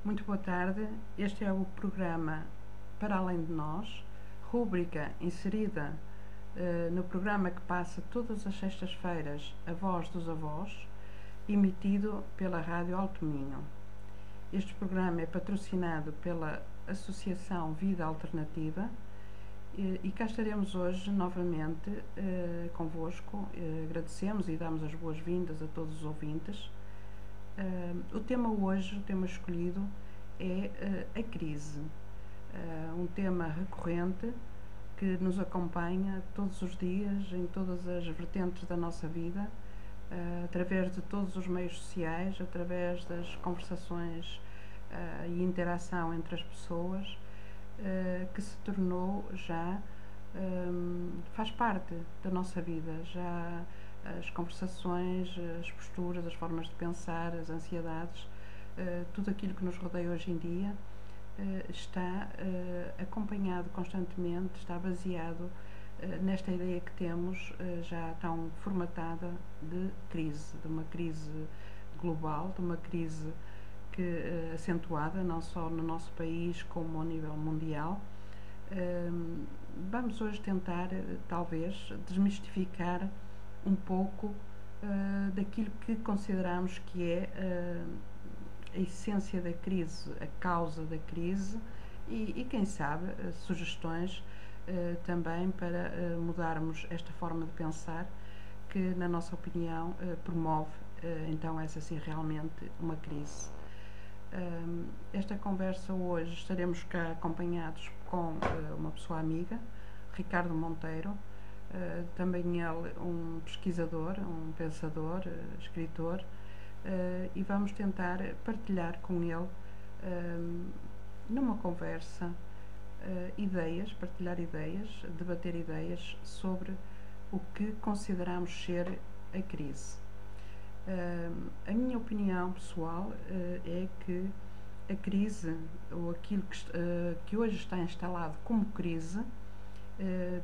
Muito boa tarde. Este é o programa Para Além de Nós, rúbrica inserida no programa que passa todas as sextas-feiras, A Voz dos Avós, emitido pela Rádio Alto Minho. Este programa é patrocinado pela Associação Vida Alternativa e cá estaremos hoje novamente convosco. Agradecemos e damos as boas-vindas a todos os ouvintes. O tema hoje, o tema escolhido é a crise, um tema recorrente que nos acompanha todos os dias, em todas as vertentes da nossa vida, através de todos os meios sociais, através das conversações e interação entre as pessoas, que se tornou já, faz parte da nossa vida, já as conversações, as posturas, as formas de pensar, as ansiedades, tudo aquilo que nos rodeia hoje em dia está acompanhado constantemente, está baseado nesta ideia que temos já tão formatada de crise, de uma crise global, de uma crise que acentuada não só no nosso país como ao nível mundial. Vamos hoje tentar, talvez, desmistificar um pouco daquilo que consideramos que é a essência da crise, a causa da crise e quem sabe, sugestões também para mudarmos esta forma de pensar que, na nossa opinião, promove então essa sim realmente uma crise. Esta conversa hoje estaremos cá acompanhados com uma pessoa amiga, Ricardo Monteiro, também ele um pesquisador, um pensador, escritor, e vamos tentar partilhar com ele, numa conversa, partilhar ideias, debater ideias sobre o que consideramos ser a crise. A minha opinião pessoal é que a crise, ou aquilo que hoje está instalado como crise,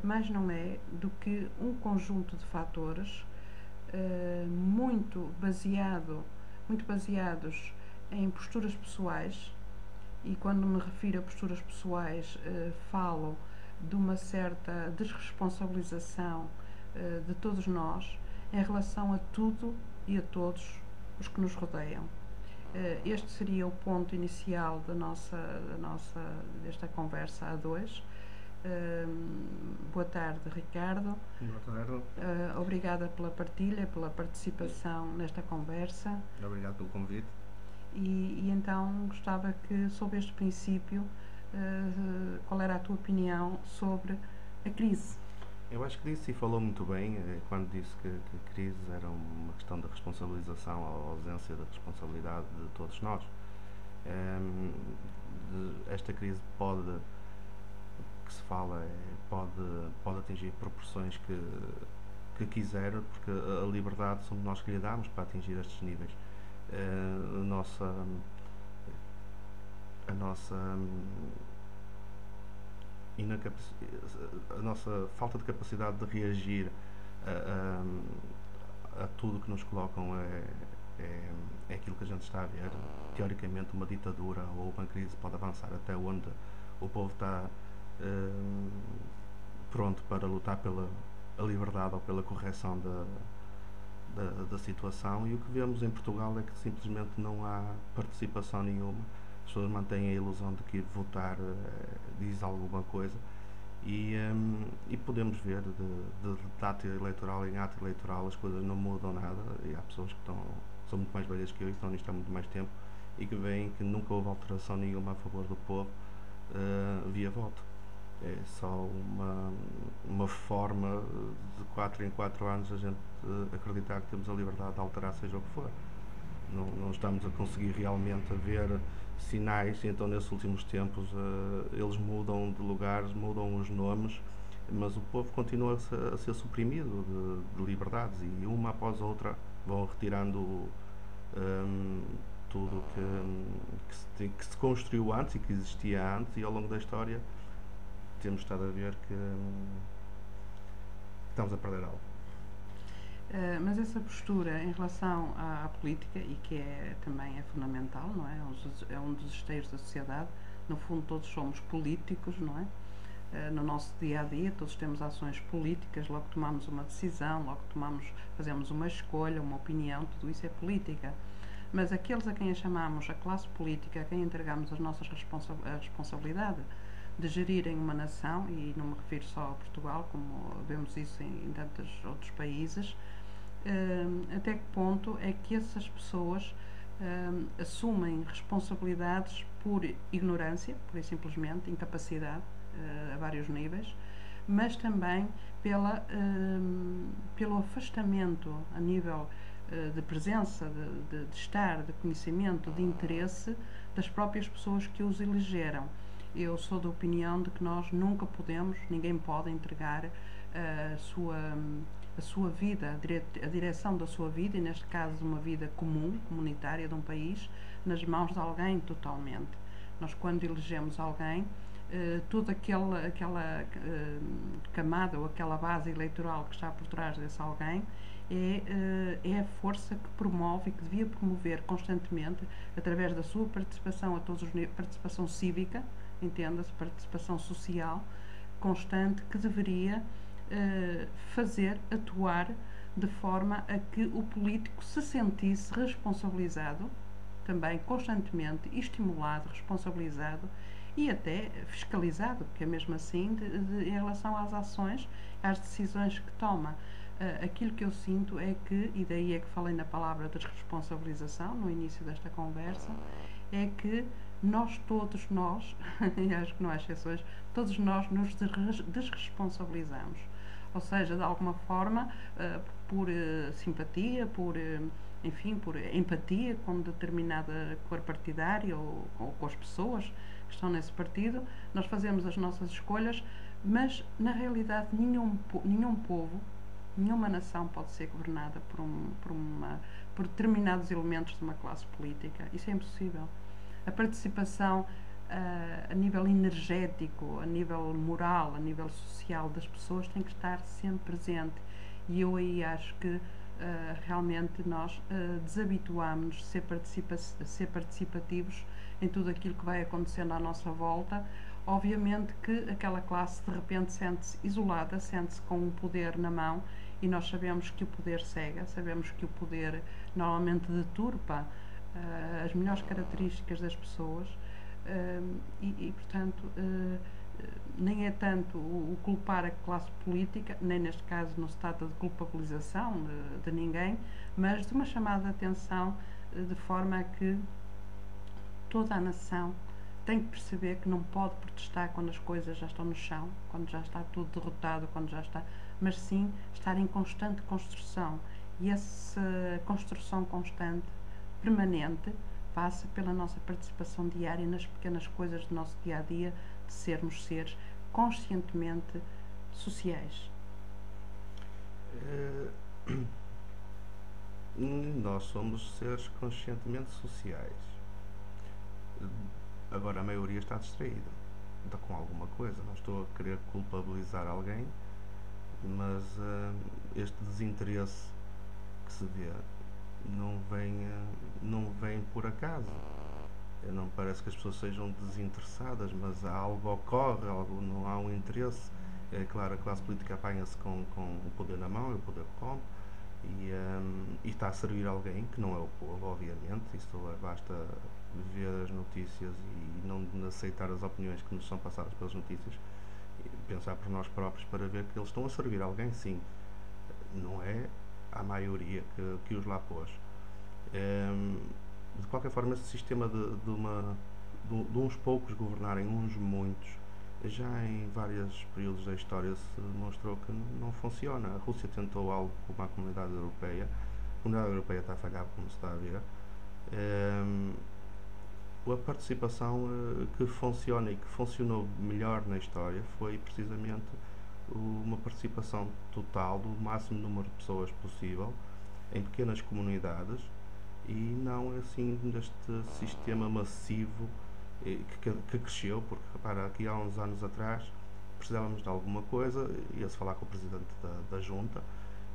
mais não é do que um conjunto de fatores muito baseados em posturas pessoais, e quando me refiro a posturas pessoais falo de uma certa desresponsabilização de todos nós em relação a tudo e a todos os que nos rodeiam. Este seria o ponto inicial desta conversa a dois. Boa tarde, Ricardo. Boa tarde. Obrigada pela partilha, pela participação nesta conversa. Obrigado pelo convite. E então gostava que, sobre este princípio, qual era a tua opinião sobre a crise? Eu acho que disse e falou muito bem quando disse que a crise era uma questão de responsabilização, a ausência de responsabilidade de todos nós. Esta crise que se fala pode atingir proporções que quiser, porque a liberdade somos nós que lhe damos para atingir estes níveis. A nossa falta de capacidade de reagir a tudo que nos colocam é aquilo que a gente está a ver. Teoricamente, uma ditadura ou uma crise pode avançar até onde o povo está pronto para lutar pela liberdade ou pela correção da situação, e o que vemos em Portugal é que simplesmente não há participação nenhuma. As pessoas mantêm a ilusão de que votar diz alguma coisa, e podemos ver de ato eleitoral em ato eleitoral as coisas não mudam nada, e há pessoas que são muito mais velhas que eu e estão nisto há muito mais tempo e que veem que nunca houve alteração nenhuma a favor do povo via voto. É só uma forma de 4 em 4 anos a gente acreditar que temos a liberdade de alterar seja o que for. Não estamos a conseguir realmente ver sinais, e então nesses últimos tempos eles mudam de lugares, mudam os nomes, mas o povo continua a ser suprimido de liberdades, e uma após a outra vão retirando tudo que se construiu antes e que existia antes, e ao longo da história temos estado a ver que estamos a perder algo. Mas essa postura em relação à política, e que também é fundamental, não é? É um dos esteios da sociedade. No fundo, todos somos políticos, não é? No nosso dia a dia, todos temos ações políticas, logo tomamos uma decisão, logo fazemos uma escolha, uma opinião, tudo isso é política. Mas aqueles a quem chamamos a classe política, a quem entregamos as nossas a responsabilidade de gerirem uma nação, e não me refiro só a Portugal, como vemos isso em tantos outros países, até que ponto é que essas pessoas assumem responsabilidades por ignorância, por simplesmente incapacidade, a vários níveis, mas também pelo afastamento a nível de presença, de estar, de conhecimento, de interesse das próprias pessoas que os elegeram. Eu sou da opinião de que nós nunca podemos, ninguém pode entregar a sua vida, a direção da sua vida, e neste caso uma vida comum, comunitária de um país, nas mãos de alguém totalmente. Nós, quando elegemos alguém, toda aquela camada ou aquela base eleitoral que está por trás desse alguém é a força que promove e que devia promover constantemente, através da sua participação a todos os níveis, participação cívica, entenda-se, participação social constante, que deveria atuar de forma a que o político se sentisse responsabilizado, também constantemente estimulado, responsabilizado e até fiscalizado, porque é mesmo assim em relação às ações, às decisões que toma. Aquilo que eu sinto é que, e daí é que falei na palavra desresponsabilização no início desta conversa, é que todos nós, e acho que não há exceções, todos nós nos desresponsabilizamos. Ou seja, de alguma forma, por simpatia, por empatia com determinada cor partidária ou com as pessoas que estão nesse partido, nós fazemos as nossas escolhas, mas na realidade nenhum povo, nenhuma nação pode ser governada por determinados elementos de uma classe política. Isso é impossível. A participação a nível energético, a nível moral, a nível social das pessoas tem que estar sempre presente. E eu aí acho que realmente nós desabituámos-nos a ser participativos em tudo aquilo que vai acontecendo à nossa volta. Obviamente que aquela classe de repente sente-se isolada, sente-se com o poder na mão, e nós sabemos que o poder cega, sabemos que o poder normalmente deturpa as melhores características das pessoas, portanto nem é tanto o culpar a classe política, nem neste caso não se trata de culpabilização de ninguém, mas de uma chamada de atenção de forma a que toda a nação tem que perceber que não pode protestar quando as coisas já estão no chão, quando já está tudo derrotado, mas sim estar em constante construção, e essa construção constante, permanente, passa pela nossa participação diária nas pequenas coisas do nosso dia a dia, de sermos seres conscientemente sociais. Nós somos seres conscientemente sociais. Agora a maioria está distraída com alguma coisa. Não estou a querer culpabilizar alguém, mas este desinteresse que se vê não vem por acaso. Não parece que as pessoas sejam desinteressadas, mas algo ocorre, não há um interesse. É claro, a classe política apanha-se com o poder na mão, o poder come, e está a servir alguém que não é o povo, obviamente. Isso basta ver as notícias e não aceitar as opiniões que nos são passadas pelas notícias, e pensar por nós próprios para ver que eles estão a servir alguém, sim. Não é a maioria que os lá pôs. De qualquer forma, esse sistema de uns poucos governarem uns muitos, já em vários períodos da história se demonstrou que não funciona. A Rússia tentou algo como a Comunidade Europeia. A Comunidade Europeia está a falhar, como se está a ver. A participação que funciona e que funcionou melhor na história foi precisamente uma participação total do máximo número de pessoas possível em pequenas comunidades, e não assim deste sistema massivo que cresceu, porque repara, aqui há uns anos atrás precisávamos de alguma coisa, ia-se falar com o presidente da junta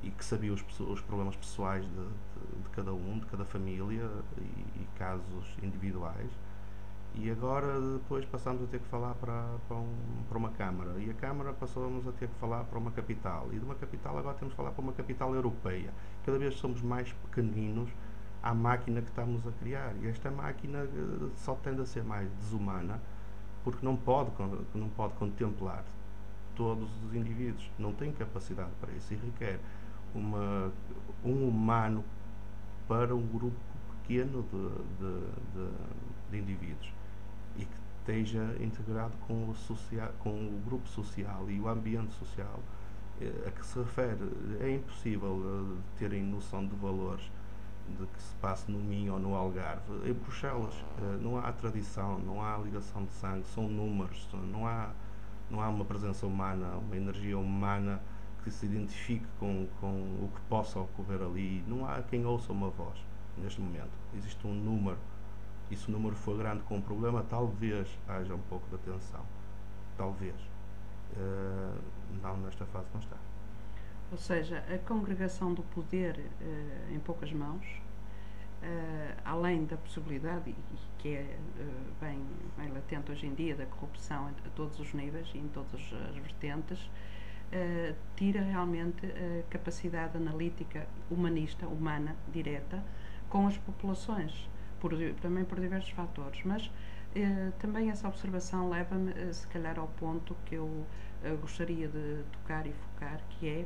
e que sabia os problemas pessoais de cada um, de cada família e casos individuais. E agora depois passamos a ter que falar para uma Câmara, e a Câmara passamos a ter que falar para uma capital, e de uma capital agora temos que falar para uma capital europeia. Cada vez somos mais pequeninos à máquina que estamos a criar, e esta máquina só tende a ser mais desumana porque não pode contemplar todos os indivíduos, não tem capacidade para isso, e requer um humano para um grupo pequeno de indivíduos, e que esteja integrado com o grupo social e o ambiente social a que se refere. É impossível terem noção de valores de que se passa no Minho ou no Algarve. Em Bruxelas não há tradição, não há ligação de sangue, são números, não há uma presença humana, uma energia humana que se identifique com o que possa ocorrer ali. Não há quem ouça uma voz neste momento. Existe um número, e se o número for grande com um problema, talvez haja um pouco de atenção. Talvez. Não, nesta fase não está. Ou seja, a congregação do poder em poucas mãos, além da possibilidade, e que é bem latente hoje em dia, da corrupção a todos os níveis e em todas as vertentes, tira realmente a capacidade analítica humanista, humana, direta, com as populações, também por diversos fatores. Mas também essa observação leva-me, se calhar, ao ponto que eu gostaria de tocar e focar, que é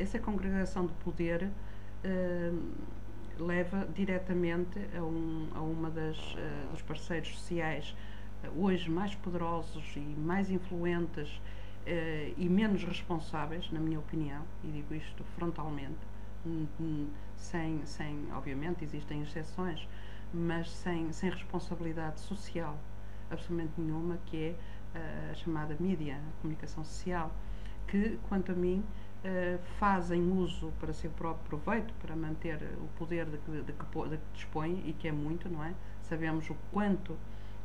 essa congregação de poder leva diretamente a uma dos parceiros sociais hoje mais poderosos e mais influentes e menos responsáveis, na minha opinião, e digo isto frontalmente, obviamente existem exceções, mas sem responsabilidade social absolutamente nenhuma, que é a chamada mídia, a comunicação social, que, quanto a mim, fazem uso para seu próprio proveito, para manter o poder de que dispõem, e que é muito, não é? Sabemos o quanto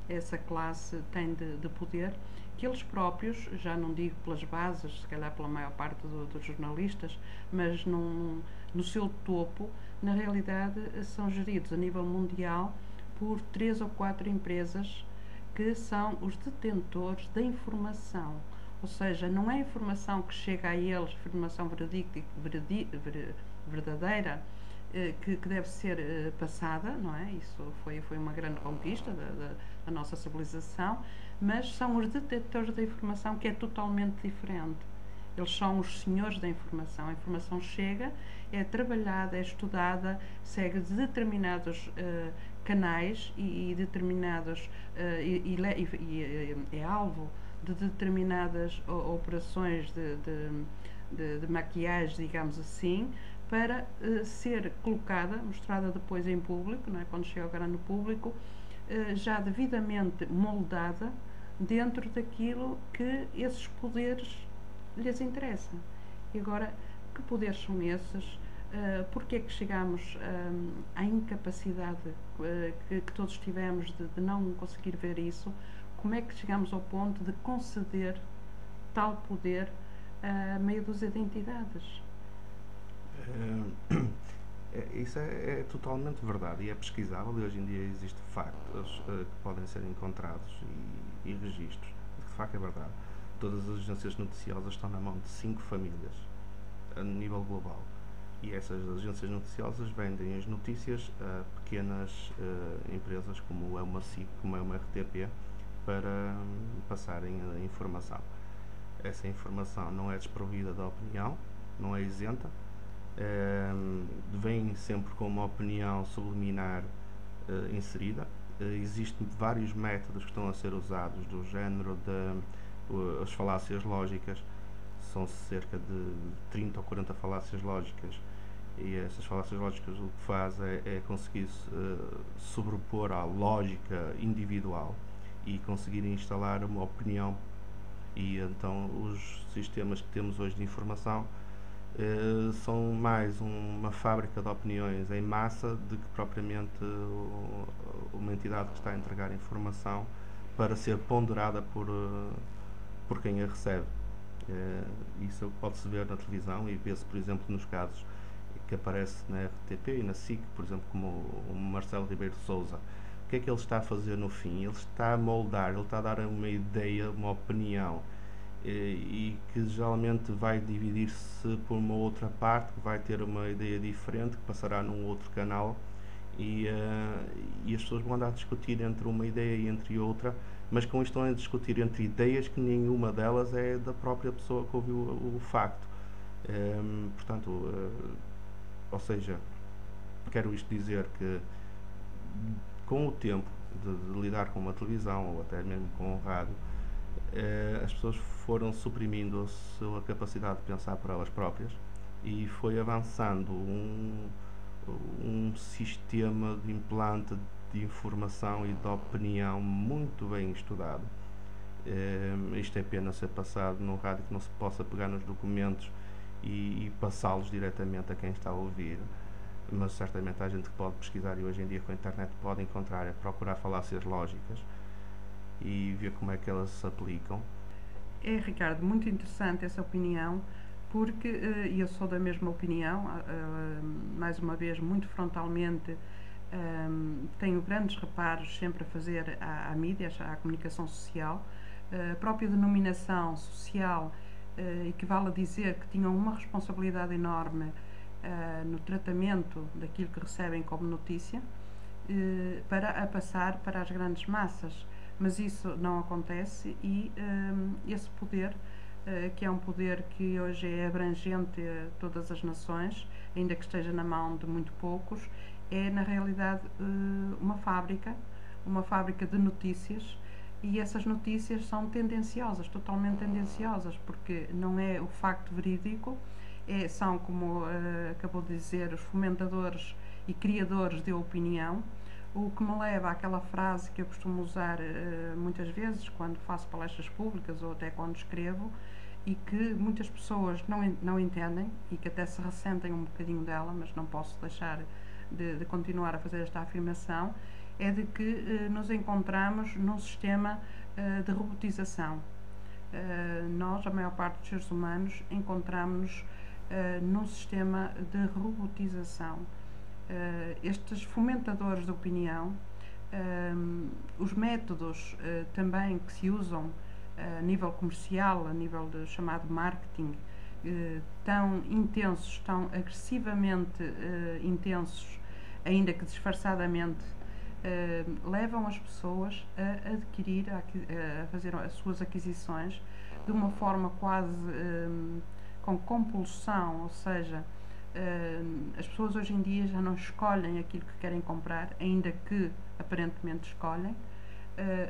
essa classe tem de poder, que eles próprios, já não digo pelas bases, se calhar pela maior parte dos jornalistas, mas no seu topo, na realidade são geridos a nível mundial por 3 ou 4 empresas que são os detentores da informação. Ou seja, não é informação que chega a eles, informação verdadeira, que deve ser passada, não é? Isso foi uma grande conquista da nossa civilização, mas são os detentores da informação, que é totalmente diferente. Eles são os senhores da informação. A informação chega, é trabalhada, é estudada, segue determinados canais e determinados é alvo de determinadas operações de maquiagem, digamos assim, para ser colocada, mostrada depois em público, não é? Quando chega agora no público, já devidamente moldada dentro daquilo que esses poderes lhes interessa. E agora, que poderes são esses? Porque é que chegamos à incapacidade que todos tivemos de não conseguir ver isso? Como é que chegamos ao ponto de conceder tal poder a meia dúzia de entidades? Isso é totalmente verdade, e é pesquisável, e hoje em dia existem factos que podem ser encontrados e registros. De facto é verdade. Todas as agências noticiosas estão na mão de 5 famílias a nível global, e essas agências noticiosas vendem as notícias a pequenas empresas como é uma SIC, como é uma RTP, para passarem a informação. Essa informação não é desprovida da opinião, não é isenta, vem sempre com uma opinião subliminar inserida. Existem vários métodos que estão a ser usados, do género as falácias lógicas. São cerca de 30 ou 40 falácias lógicas, e essas falácias lógicas o que faz é conseguir sobrepor à lógica individual e conseguir instalar uma opinião. E então os sistemas que temos hoje de informação são mais uma fábrica de opiniões em massa do que propriamente uma entidade que está a entregar informação para ser ponderada por quem a recebe. Isso pode-se ver na televisão e vê-se, por exemplo, nos casos que aparece na RTP e na SIC, por exemplo, como o Marcelo Ribeiro de Sousa. O que é que ele está a fazer no fim? Ele está a moldar, ele está a dar uma ideia, uma opinião, e que geralmente vai dividir-se por uma outra parte, que vai ter uma ideia diferente, que passará num outro canal, e as pessoas vão andar a discutir entre uma ideia e entre outra, mas com isto estão a discutir entre ideias que nenhuma delas é da própria pessoa que ouviu o facto. Portanto, ou seja, quero isto dizer que com o tempo de lidar com uma televisão ou até mesmo com o rádio, as pessoas foram suprimindo a sua capacidade de pensar por elas próprias e foi avançando um sistema de implante de informação e de opinião muito bem estudado. Isto é pena ser passado num rádio que não se possa pegar nos documentos e passá-los diretamente a quem está a ouvir, mas certamente há gente que pode pesquisar e hoje em dia com a internet pode encontrar, procurar falácias lógicas e ver como é que elas se aplicam. É, Ricardo, muito interessante essa opinião, porque eu sou da mesma opinião, mais uma vez, muito frontalmente. Tenho grandes reparos sempre a fazer à mídia, à comunicação social. A própria denominação social equivale a dizer que tinham uma responsabilidade enorme no tratamento daquilo que recebem como notícia, para a passar para as grandes massas. Mas isso não acontece e esse poder, que é um poder que hoje é abrangente a todas as nações, ainda que esteja na mão de muito poucos, é na realidade uma fábrica de notícias, e essas notícias são tendenciosas, totalmente tendenciosas, porque não é o facto verídico, são, como acabou de dizer, os fomentadores e criadores de opinião, o que me leva àquela frase que eu costumo usar muitas vezes quando faço palestras públicas ou até quando escrevo, e que muitas pessoas não entendem e que até se ressentem um bocadinho dela, mas não posso deixar de continuar a fazer esta afirmação, é de que nos encontramos num sistema de robotização. Nós, a maior parte dos seres humanos, encontramos-nos num sistema de robotização. Estes fomentadores de opinião, os métodos também que se usam a nível comercial, a nível de chamado marketing, tão intensos, tão agressivamente intensos, ainda que disfarçadamente, levam as pessoas a adquirir, a fazer as suas aquisições de uma forma quase com compulsão, ou seja, as pessoas hoje em dia já não escolhem aquilo que querem comprar, ainda que aparentemente escolhem,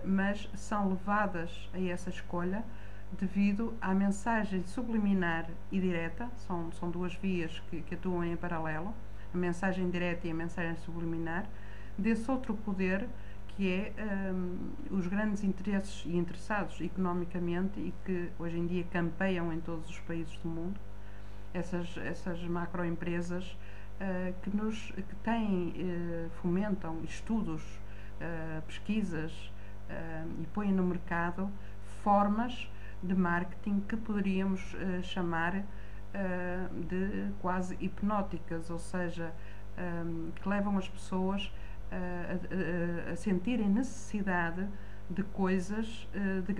mas são levadas a essa escolha devido à mensagem subliminar e direta. São duas vias que atuam em paralelo, a mensagem direta e a mensagem subliminar, desse outro poder que é os grandes interesses e interessados economicamente e que hoje em dia campeiam em todos os países do mundo, essas macroempresas que têm, fomentam estudos, pesquisas e põem no mercado formas de marketing que poderíamos chamar de quase hipnóticas, ou seja, que levam as pessoas a sentirem necessidade de coisas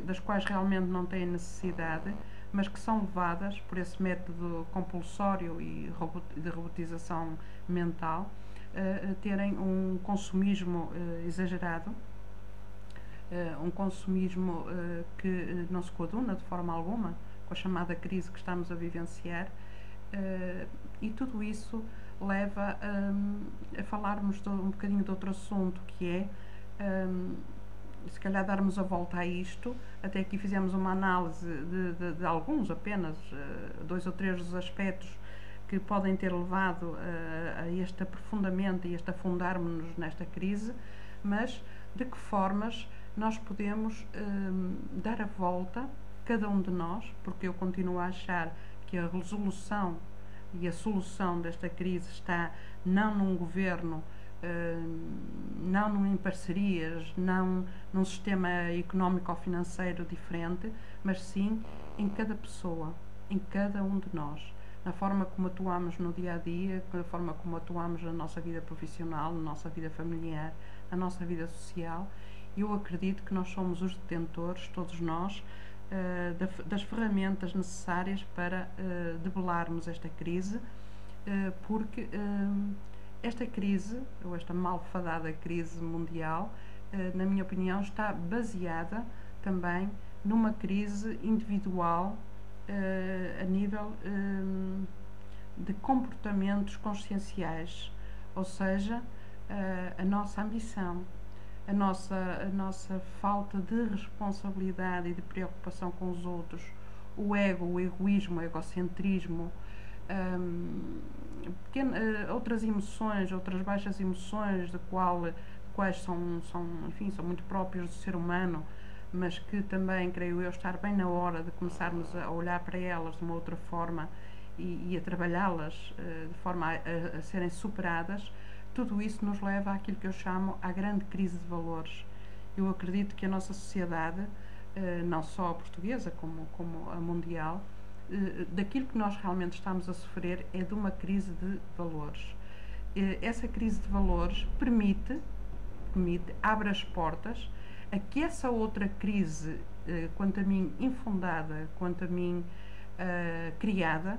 das quais realmente não têm necessidade, mas que são levadas por esse método compulsório e de robotização mental a terem um consumismo exagerado, um consumismo que não se coaduna de forma alguma com a chamada crise que estamos a vivenciar, e tudo isso leva a falarmos um bocadinho de outro assunto, que é se calhar darmos a volta a isto. Até aqui fizemos uma análise de alguns, apenas 2 ou 3 dos aspectos que podem ter levado a este aprofundamento e este afundarmos-nos nesta crise, mas de que formas nós podemos dar a volta, cada um de nós, porque eu continuo a achar que a resolução e a solução desta crise está não num governo, não em parcerias, não num sistema económico ou financeiro diferente, mas sim em cada pessoa, em cada um de nós, na forma como atuamos no dia a dia, na forma como atuamos na nossa vida profissional, na nossa vida familiar, na nossa vida social. Eu acredito que nós somos os detentores, todos nós, das ferramentas necessárias para debelarmos esta crise, porque esta crise, ou esta malfadada crise mundial, na minha opinião, está baseada também numa crise individual a nível de comportamentos conscienciais, ou seja, a nossa ambição, a nossa falta de responsabilidade e de preocupação com os outros, o ego, o egoísmo, o egocentrismo, outras emoções, outras baixas emoções, quais são muito próprias do ser humano, mas que também, creio eu, estar bem na hora de começarmos a olhar para elas de uma outra forma e a trabalhá-las de forma a serem superadas. Tudo isso nos leva àquilo que eu chamo a grande crise de valores. Eu acredito que a nossa sociedade, não só a portuguesa como a mundial, daquilo que nós realmente estamos a sofrer é de uma crise de valores. Essa crise de valores abre as portas a que essa outra crise, quanto a mim infundada, quanto a mim criada,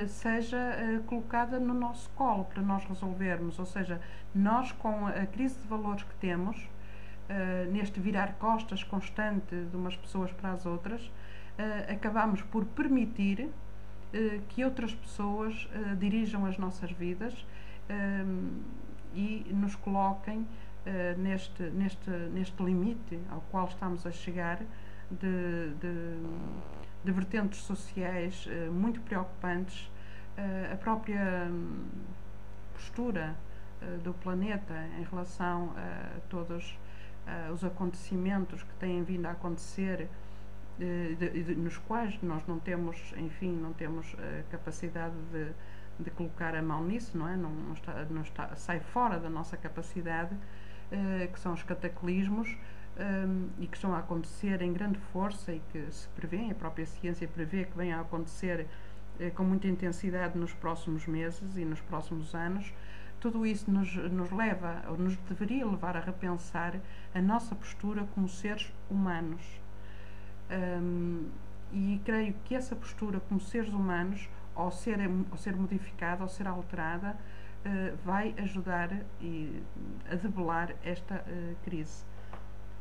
seja colocada no nosso colo para nós resolvermos. Ou seja, nós, com a crise de valores que temos, neste virar costas constante de umas pessoas para as outras, acabamos por permitir que outras pessoas dirijam as nossas vidas e nos coloquem neste limite ao qual estamos a chegar de vertentes sociais muito preocupantes. A própria postura do planeta em relação a todos os acontecimentos que têm vindo a acontecer, nos quais nós não temos capacidade de colocar a mão nisso, não é? Não está, sai fora da nossa capacidade, que são os cataclismos, e que estão a acontecer em grande força e que se prevê, a própria ciência prevê que venham a acontecer com muita intensidade nos próximos meses e nos próximos anos. Tudo isso nos leva, ou nos deveria levar a repensar a nossa postura como seres humanos. E creio que essa postura como seres humanos, ao ser modificada, ao ser alterada, vai ajudar a debelar esta crise.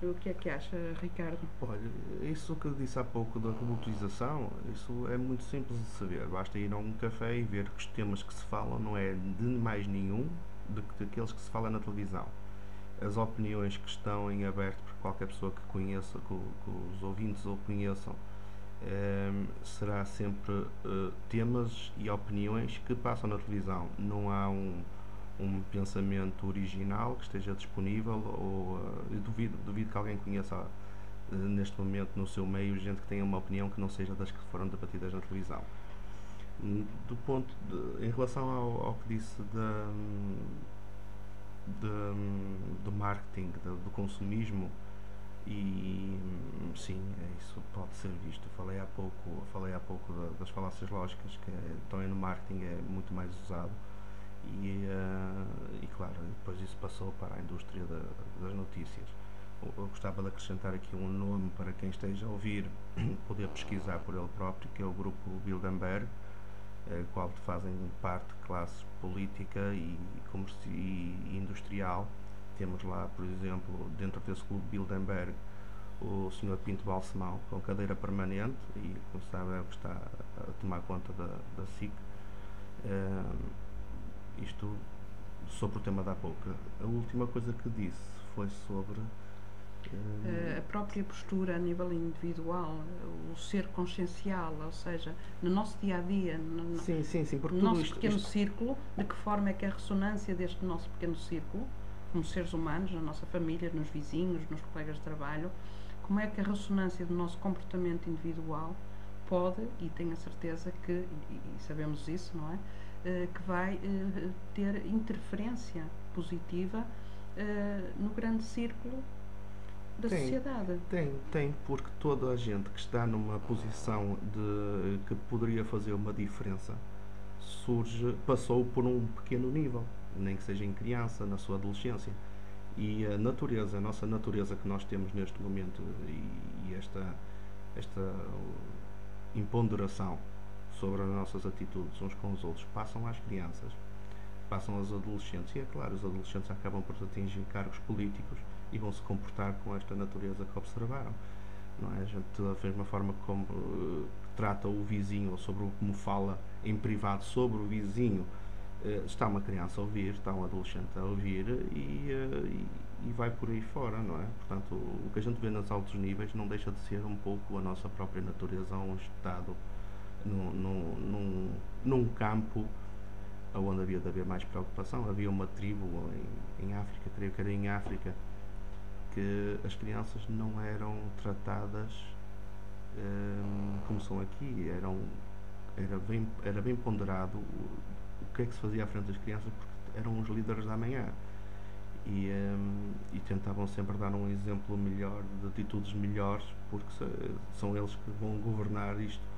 O que é que acha, Ricardo? Olha, isso que eu disse há pouco da robotização, isso é muito simples de saber. Basta ir a um café e ver que os temas que se falam não é de mais nenhum do que daqueles que se fala na televisão. As opiniões que estão em aberto por qualquer pessoa que conheça, que os ouvintes ou conheçam, será sempre temas e opiniões que passam na televisão. Não há um pensamento original que esteja disponível, ou duvido que alguém conheça neste momento no seu meio gente que tenha uma opinião que não seja das que foram debatidas na televisão. Em relação ao que disse do marketing, do consumismo, e sim, isso pode ser visto. Falei há pouco das falácias lógicas, que também no marketing é muito mais usado. E claro, depois isso passou para a indústria das notícias. Eu gostava de acrescentar aqui um nome para quem esteja a ouvir poder pesquisar por ele próprio, que é o grupo Bilderberg, qual fazem parte classe política e industrial. Temos lá, por exemplo, dentro desse clube Bilderberg, o Sr. Pinto Balsemão, com cadeira permanente, e como sabe é o que está a tomar conta da SIC. Isto sobre o tema da pouco. A última coisa que disse foi sobre a própria postura a nível individual, o ser consciencial, ou seja, no nosso dia a dia, sim, porque no nosso pequeno círculo, de que forma é que a ressonância deste nosso pequeno círculo, como seres humanos, na nossa família, nos vizinhos, nos colegas de trabalho, como é que a ressonância do nosso comportamento individual pode, e tenho a certeza que, e sabemos isso, não é? Que vai ter interferência positiva no grande círculo da sociedade. Tem, porque toda a gente que está numa posição de que poderia fazer uma diferença passou por um pequeno nível, nem que seja em criança, na sua adolescência. E a nossa natureza que nós temos neste momento e esta imponderação sobre as nossas atitudes uns com os outros passam às crianças, passam aos adolescentes. E é claro, os adolescentes acabam por atingir cargos políticos e vão se comportar com esta natureza que observaram. Não é? A gente, da mesma forma como trata o vizinho, ou sobre como fala em privado sobre o vizinho, está uma criança a ouvir, está um adolescente a ouvir e vai por aí fora, não é? Portanto, o que a gente vê nos altos níveis não deixa de ser um pouco a nossa própria natureza, um estado num campo onde havia de haver mais preocupação. Havia uma tribo em África, creio que era em África, que as crianças não eram tratadas como são aqui. Era bem ponderado o que é que se fazia à frente das crianças, porque eram os líderes da manhã e tentavam sempre dar um exemplo melhor, de atitudes melhores, porque são eles que vão governar isto.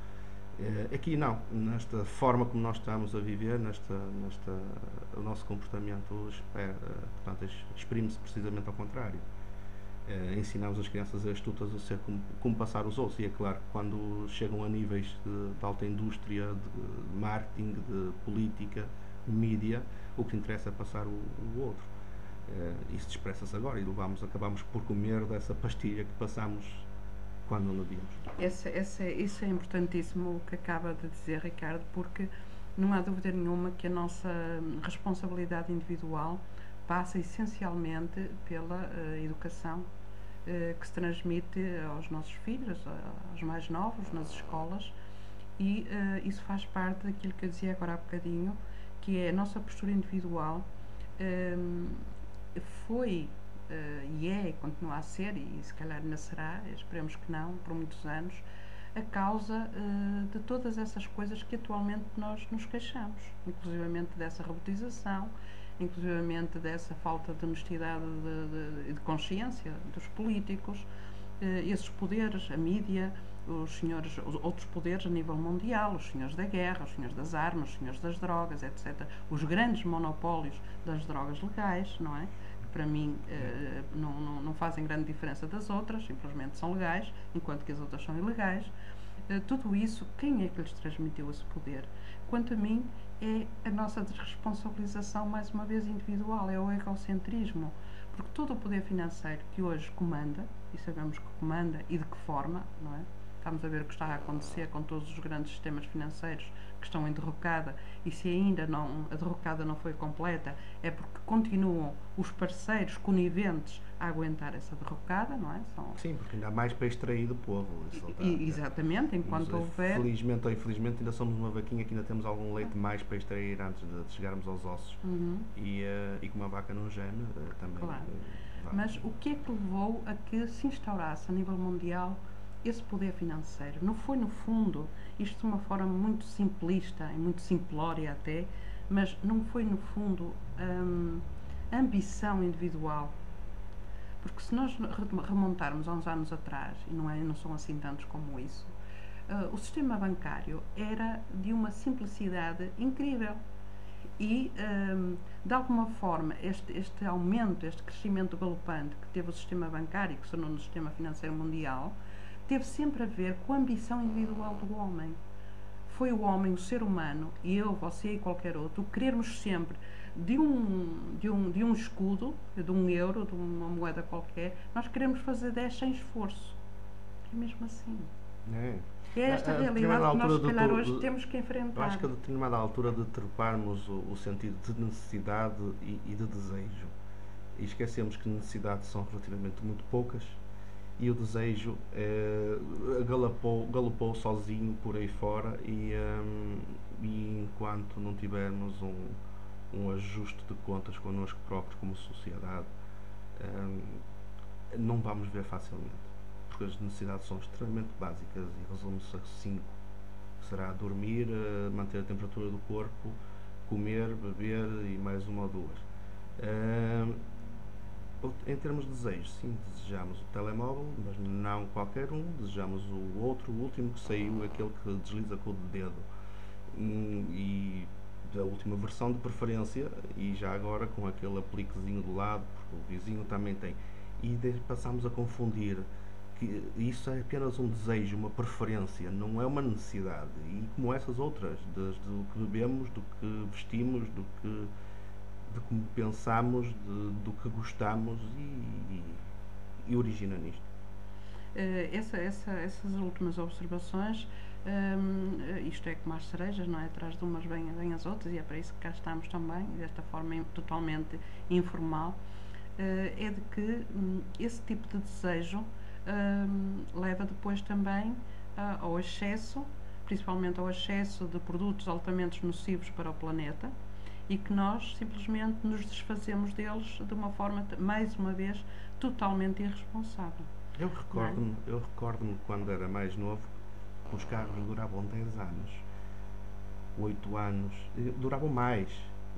Aqui não, nesta forma como nós estamos a viver, o nosso comportamento portanto, exprime-se precisamente ao contrário. Ensinamos as crianças astutas a ser como passar os outros, e é claro que quando chegam a níveis de alta indústria, de marketing, de política, de mídia, o que interessa é passar o outro. Isso expressa-se agora e acabamos por comer dessa pastilha que passamos quando não devíamos. Isso é importantíssimo o que acaba de dizer, Ricardo, porque não há dúvida nenhuma que a nossa responsabilidade individual passa essencialmente pela educação que se transmite aos nossos filhos, aos mais novos, nas escolas, e isso faz parte daquilo que eu dizia agora há bocadinho, que é a nossa postura individual. Foi e é, e continua a ser, e se calhar ainda será, esperemos que não, por muitos anos, a causa de todas essas coisas que atualmente nós nos queixamos, inclusivamente dessa robotização, inclusivamente dessa falta de honestidade de consciência dos políticos, esses poderes, a mídia, os outros poderes a nível mundial, os senhores da guerra, os senhores das armas, os senhores das drogas, etc. Os grandes monopólios das drogas legais, não é? Para mim não fazem grande diferença das outras, simplesmente são legais, enquanto que as outras são ilegais. Tudo isso, quem é que lhes transmitiu esse poder? Quanto a mim, é a nossa desresponsabilização, mais uma vez, individual, é o egocentrismo, porque todo o poder financeiro que hoje comanda, e sabemos que comanda e de que forma, não é? Estamos a ver o que está a acontecer com todos os grandes sistemas financeiros que estão em derrocada, e se ainda a derrocada não foi completa, é porque continuam os parceiros coniventes a aguentar essa derrocada, não é? Sim, porque ainda há mais para extrair do povo. Exatamente, enquanto houver... Felizmente ou infelizmente ainda somos uma vaquinha que ainda temos algum leite mais para extrair antes de chegarmos aos ossos. E como a vaca não geme, também... Claro. Mas o que é que levou a que se instaurasse a nível mundial esse poder financeiro? Não foi, no fundo, isto de uma forma muito simplista e muito simplória até, mas não foi, no fundo, a ambição individual. Porque se nós remontarmos há uns anos atrás, e não são assim tantos como isso, o sistema bancário era de uma simplicidade incrível. E, de alguma forma, este aumento, este crescimento galopante que teve o sistema bancário, que se tornou no sistema financeiro mundial, teve sempre a ver com a ambição individual do homem. Foi o homem, o ser humano, e eu, você e qualquer outro, querermos sempre de um escudo, de um euro, de uma moeda qualquer, nós queremos fazer 10 sem esforço. É mesmo assim. É esta realidade que nós, se calhar, hoje temos que enfrentar. Eu acho que a determinada altura de treparmos o sentido de necessidade e de desejo, e esquecemos que necessidades são relativamente muito poucas, e o desejo galopou sozinho por aí fora, e enquanto não tivermos um ajuste de contas connosco próprios como sociedade, não vamos ver facilmente, porque as necessidades são extremamente básicas e resumem-se a 5, que será dormir, manter a temperatura do corpo, comer, beber e mais uma ou duas. Em termos de desejos, sim, desejamos o telemóvel, mas não qualquer um, desejamos o outro, o último que saiu, aquele que desliza com o dedo. E da última versão de preferência, e já agora com aquele apliquezinho do lado, porque o vizinho também tem. E passamos a confundir que isso é apenas um desejo, uma preferência, não é uma necessidade. E como essas outras, desde o que bebemos, do que vestimos, de como pensamos, do que gostamos e origina nisto. Essas últimas observações, isto é como as cerejas, não é? Atrás de umas vêm as outras, e é para isso que cá estamos também, desta forma totalmente informal, é de que esse tipo de desejo leva depois também ao excesso, principalmente ao excesso de produtos altamente nocivos para o planeta, e que nós simplesmente nos desfazemos deles de uma forma, mais uma vez, totalmente irresponsável. Eu recordo-me quando era mais novo, que os carros duravam 10 anos, 8 anos, duravam mais,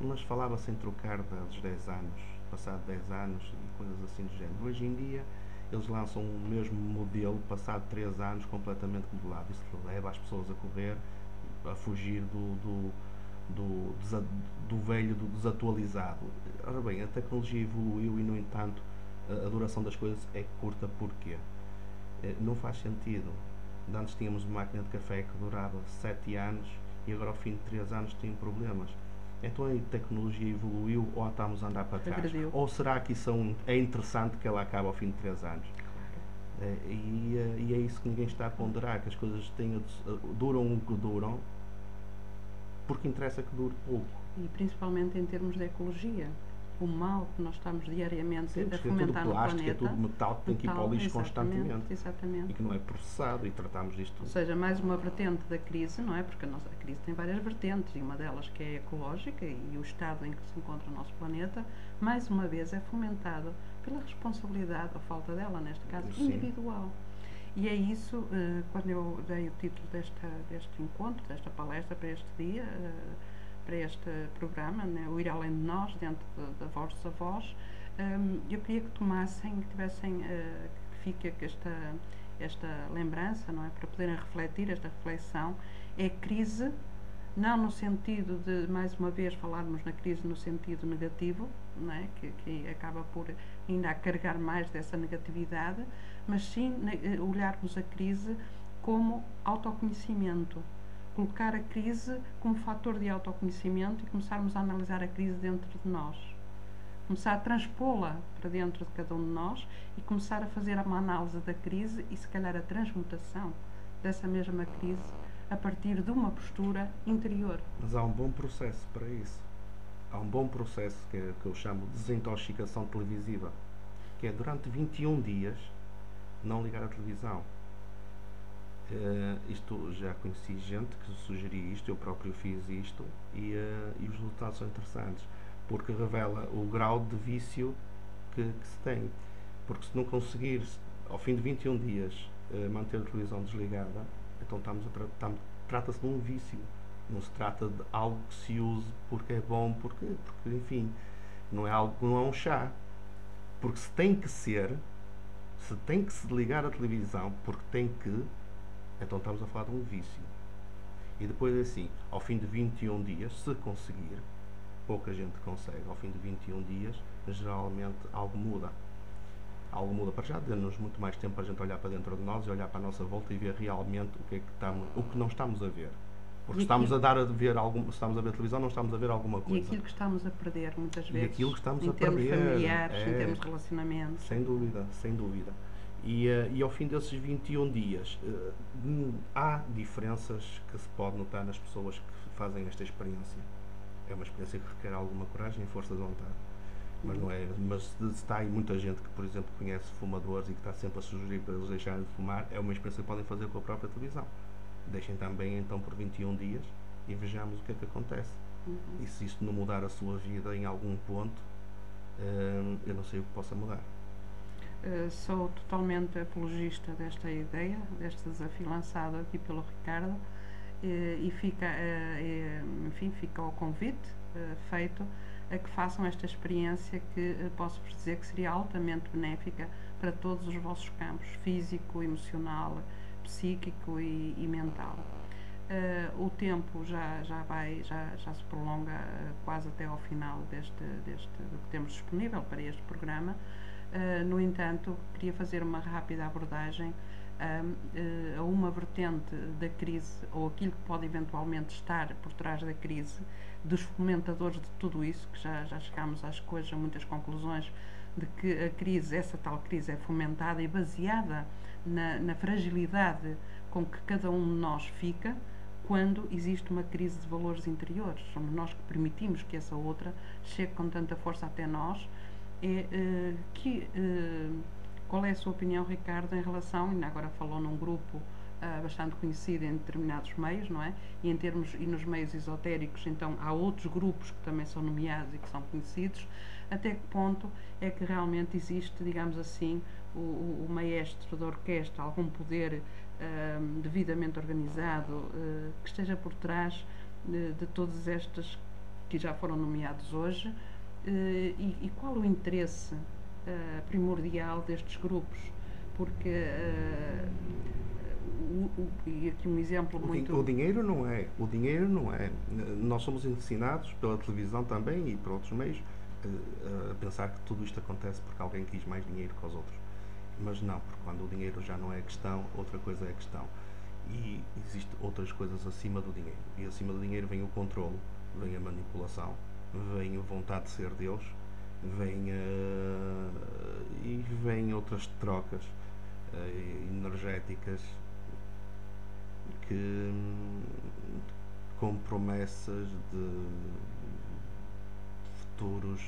mas falava-se em trocar dos 10 anos, passado 10 anos e coisas assim do género. Hoje em dia eles lançam o mesmo modelo, passado 3 anos, completamente modelado. Isso leva as pessoas a correr, a fugir do velho, do desatualizado. Ora bem, a tecnologia evoluiu e, no entanto, a duração das coisas é curta. Porquê? Não faz sentido. Antes tínhamos uma máquina de café que durava 7 anos e agora, ao fim de 3 anos, tem problemas. Então a tecnologia evoluiu ou estamos a andar para trás? Agrediu. Ou será que é interessante que ela acabe ao fim de 3 anos? E é isso que ninguém está a ponderar, que as coisas duram o que duram, porque interessa que dure pouco. E principalmente em termos de ecologia, o mal que nós estamos diariamente a fomentar no planeta. É tudo metal que tem que ir para o lixo constantemente. Exatamente. E que não é processado, e tratamos disto. Ou seja, mais uma vertente da crise, não é? Porque a crise tem várias vertentes, e uma delas que é ecológica, e o estado em que se encontra o nosso planeta, mais uma vez é fomentado pela responsabilidade, ou falta dela, neste caso, Sim. individual. E é isso, quando eu dei o título deste encontro, desta palestra para este dia, para este programa, né, o Ir Além de Nós, dentro da Voz dos Avós, eu queria que tomassem, que tivessem, que fique esta lembrança, não é, para poderem refletir, esta reflexão, é crise, não no sentido de, mais uma vez, falarmos na crise no sentido negativo, não é, que acaba por ainda a carregar mais dessa negatividade, mas sim olharmos a crise como autoconhecimento, colocar a crise como fator de autoconhecimento e começarmos a analisar a crise dentro de nós, começar a transpô-la para dentro de cada um de nós e começar a fazer uma análise da crise e, se calhar, a transmutação dessa mesma crise a partir de uma postura interior. Mas há um bom processo para isso. Há um bom processo que eu chamo de desintoxicação televisiva, que é durante 21 dias não ligar a televisão. Isto já conheci gente que sugeria isto, eu próprio fiz isto, e os resultados são interessantes, porque revela o grau de vício que se tem. Porque se não conseguires, ao fim de 21 dias, manter a televisão desligada, então trata-se de um vício. Não se trata de algo que se use porque é bom, porque enfim, não é um chá. Porque se tem que se ligar a televisão, porque tem que, então estamos a falar de um vício. E depois, assim, ao fim de 21 dias, se conseguir, pouca gente consegue, ao fim de 21 dias, geralmente algo muda. Algo muda. Para já dê-nos muito mais tempo para a gente olhar para dentro de nós e olhar para a nossa volta e ver realmente o que não estamos a ver. Porque estamos a ver televisão, não estamos a ver alguma coisa. E aquilo que estamos a perder, muitas vezes, aquilo que estamos em termos familiares, em termos de relacionamento. Sem dúvida, sem dúvida. E ao fim desses 21 dias, há diferenças que se pode notar nas pessoas que fazem esta experiência. É uma experiência que requer alguma coragem e força de vontade. Mas não é. Mas se está aí muita gente que, por exemplo, conhece fumadores e que está sempre a sugerir para eles deixarem de fumar, é uma experiência que podem fazer com a própria televisão. Deixem também então por 21 dias e vejamos o que é que acontece. E se isto não mudar a sua vida em algum ponto, eu não sei o que possa mudar. Sou totalmente apologista desta ideia, deste desafio lançado aqui pelo Ricardo, e fica o convite feito a que façam esta experiência que posso-vos dizer que seria altamente benéfica para todos os vossos campos, físico, emocional, psíquico e mental. O tempo já se prolonga quase até ao final do que temos disponível para este programa. No entanto, queria fazer uma rápida abordagem a uma vertente da crise, ou aquilo que pode eventualmente estar por trás da crise, dos fomentadores de tudo isso, que já chegámos às coisas, a muitas conclusões de que a crise, essa tal crise, é fomentada e baseada na fragilidade com que cada um de nós fica quando existe uma crise de valores interiores. Somos nós que permitimos que essa outra chegue com tanta força até nós. Qual é a sua opinião, Ricardo, em relação, ainda agora falou num grupo bastante conhecido em determinados meios, não é? E nos meios esotéricos, então, há outros grupos que também são nomeados e que são conhecidos. Até que ponto é que realmente existe, digamos assim, o maestro da orquestra, algum poder devidamente organizado que esteja por trás de todos estes que já foram nomeados hoje, e qual o interesse primordial destes grupos? Porque e aqui um exemplo muito... O dinheiro não é. Nós somos ensinados pela televisão também e por outros meios a pensar que tudo isto acontece porque alguém quis mais dinheiro que os outros. Mas não, porque quando o dinheiro já não é questão, outra coisa é questão. E existem outras coisas acima do dinheiro. E acima do dinheiro vem o controlo, vem a manipulação, vem a vontade de ser Deus, e vem outras trocas energéticas com promessas de futuros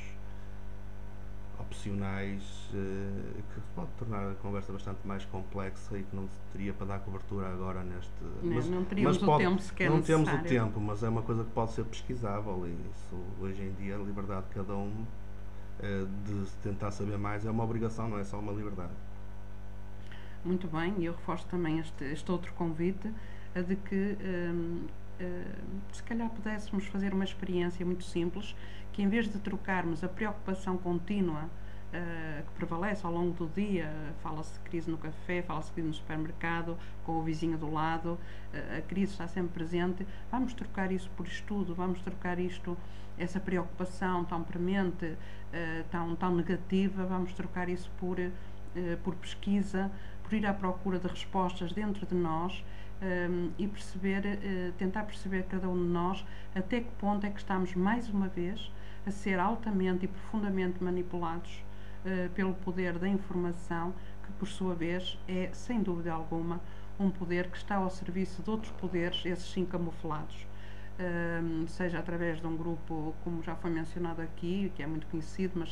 opcionais, que pode tornar a conversa bastante mais complexa e que não teria para dar cobertura agora neste... Não teríamos o tempo sequer necessário. Não temos o tempo, mas é uma coisa que pode ser pesquisável, e isso, hoje em dia, a liberdade de cada um de tentar saber mais é uma obrigação, não é só uma liberdade. Muito bem, e eu reforço também este outro convite, de que se calhar pudéssemos fazer uma experiência muito simples, que em vez de trocarmos a preocupação contínua que prevalece ao longo do dia, fala-se de crise no café, fala-se de crise no supermercado, com o vizinho do lado, a crise está sempre presente, vamos trocar isso por estudo, vamos trocar essa preocupação tão premente, tão negativa, vamos trocar isso por pesquisa, por ir à procura de respostas dentro de nós, e tentar perceber cada um de nós até que ponto é que estamos mais uma vez a ser altamente e profundamente manipulados pelo poder da informação, que por sua vez é, sem dúvida alguma, um poder que está ao serviço de outros poderes, esses sim camuflados, seja através de um grupo, como já foi mencionado aqui, que é muito conhecido,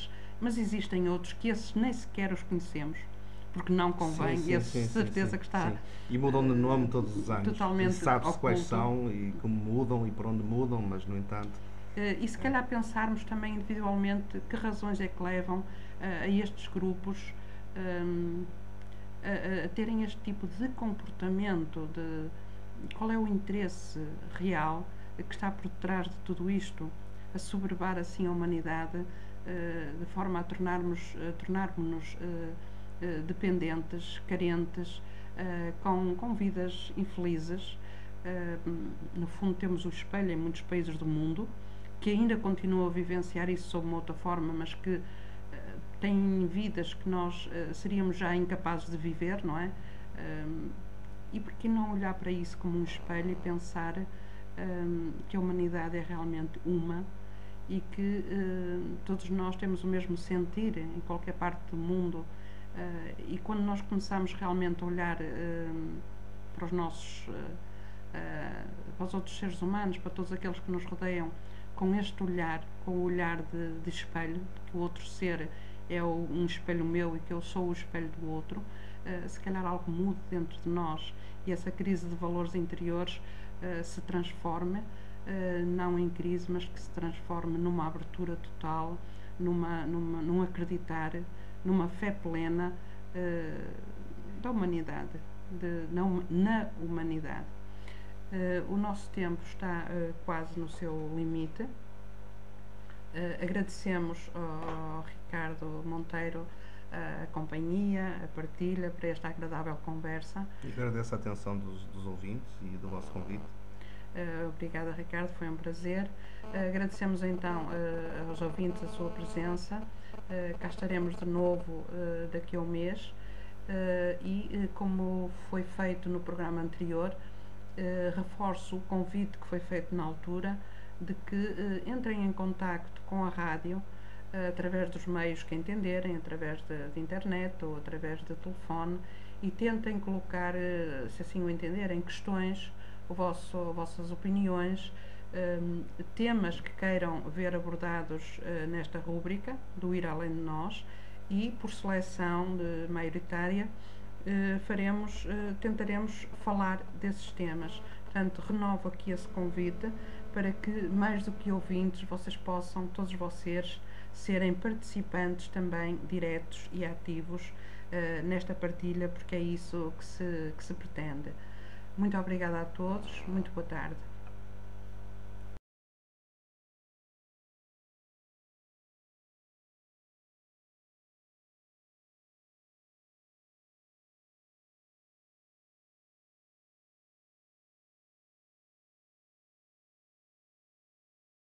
mas existem outros que esses nem sequer os conhecemos, porque não convém, e a certeza que está... Sim. E mudam de nome todos os anos. Totalmente. E sabe-se quais são e como mudam e por onde mudam, mas no entanto... E se calhar pensarmos também individualmente que razões é que levam a estes grupos a terem este tipo de comportamento, qual é o interesse real que está por trás de tudo isto, a soberbar assim a humanidade, de forma a tornarmos-nos dependentes, carentes, com vidas infelizes. No fundo, temos o espelho em muitos países do mundo que ainda continuam a vivenciar isso sob uma outra forma, mas que têm vidas que nós seríamos já incapazes de viver, não é? E por que não olhar para isso como um espelho e pensar que a humanidade é realmente uma e que todos nós temos o mesmo sentir em qualquer parte do mundo, e quando nós começamos realmente a olhar para os outros seres humanos, para todos aqueles que nos rodeiam, com este olhar, com o olhar de espelho, de que o outro ser é um espelho meu e que eu sou o espelho do outro, se calhar algo muda dentro de nós e essa crise de valores interiores se transforme, não em crise, mas que se transforme numa abertura total, num acreditar, numa fé plena da humanidade, na humanidade. O nosso tempo está quase no seu limite. Agradecemos ao Ricardo Monteiro a companhia, a partilha para esta agradável conversa. E agradeço a atenção dos ouvintes e do vosso convite. Obrigada, Ricardo, foi um prazer. Agradecemos então aos ouvintes a sua presença. Cá estaremos de novo daqui a um mês e como foi feito no programa anterior, reforço o convite que foi feito na altura de que entrem em contacto com a rádio através dos meios que entenderem, através de internet ou através de telefone, e tentem colocar, se assim o entenderem, questões, vossas opiniões, temas que queiram ver abordados nesta rúbrica do Ir Além de Nós, e por seleção maioritária tentaremos falar desses temas. Portanto, renovo aqui esse convite para que, mais do que ouvintes, vocês possam, todos vocês, serem participantes também diretos e ativos nesta partilha, porque é isso que se pretende. Muito obrigada a todos, muito boa tarde.